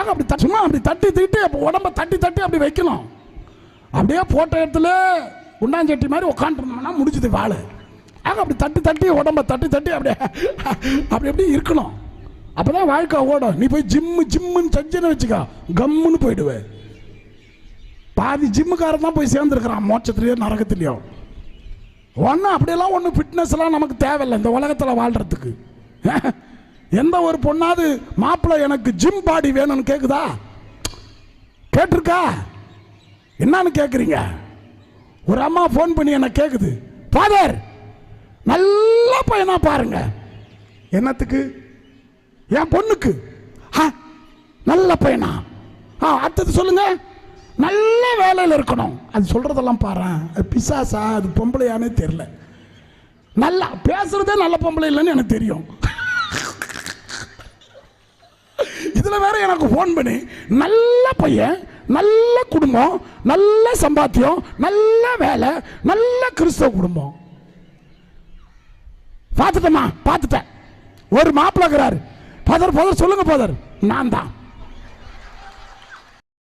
ஆக அப்படி சும்மா அப்படி தட்டி தட்டி அப்போ உடம்ப தட்டி தட்டி அப்படி வைக்கணும். அப்படியே போட்ட இடத்துல குண்டாஞ்சட்டி மாதிரி உட்காந்துருந்தோம்னா முடிஞ்சது வாழை. ஆக அப்படி தட்டி தட்டி உடம்ப தட்டி தட்டி அப்படியே அப்படி எப்படி இருக்கணும். அப்போதான் வாழ்க்கை ஓடும். நீ போய் ஜிம்முன்னு செஞ்சுன்னு வச்சுக்கா கம்முன்னு போயிடுவேன். பாதி ஜிம்முக்காரன் தான் போய் சேர்ந்துருக்கிறான் மோட்சத்துலேயோ நரகத்துலேயோ. ஒன்றும் அப்படியெல்லாம் ஒன்றும் ஃபிட்னஸ்லாம் நமக்கு தேவையில்லை இந்த உலகத்தில் வாழ்கிறதுக்கு. எந்த ஒரு பொண்ணாவது மாப்பிள்ளை எனக்கு ஜிம் பாடி வேணும்னு கேட்குதா? கேட்டிருக்கா? என்னன்னு கேட்குறீங்க? ஒரு அம்மா ஃபோன் பண்ணி என்ன கேட்குது, ஃபாதர் நல்ல பையனா பாருங்க. என்னத்துக்கு? என் பொண்ணுக்கு. நல்ல பையனா? அடுத்தது சொல்லுங்க. நல்ல வேலையில் இருக்கணும். அது சொல்றதெல்லாம் பாரு, அது பிசாசா அது பொம்பளையானே தெரியல. நல்லா பேசுறதே நல்ல பொம்பளை இல்லைன்னு எனக்கு தெரியும். இதுல வேற எனக்கு போன் பண்ணி நல்ல பையன், நல்ல குடும்பம், நல்ல சம்பாத்தியம், நல்ல வேலை, நல்ல கிறிஸ்தவ குடும்பம். பார்த்துட்டேன். ஒரு மாப்பிள்ளைக்கிறாரு, ஃபாதர் சொல்லுங்க ஃபாதர். நான் தான்.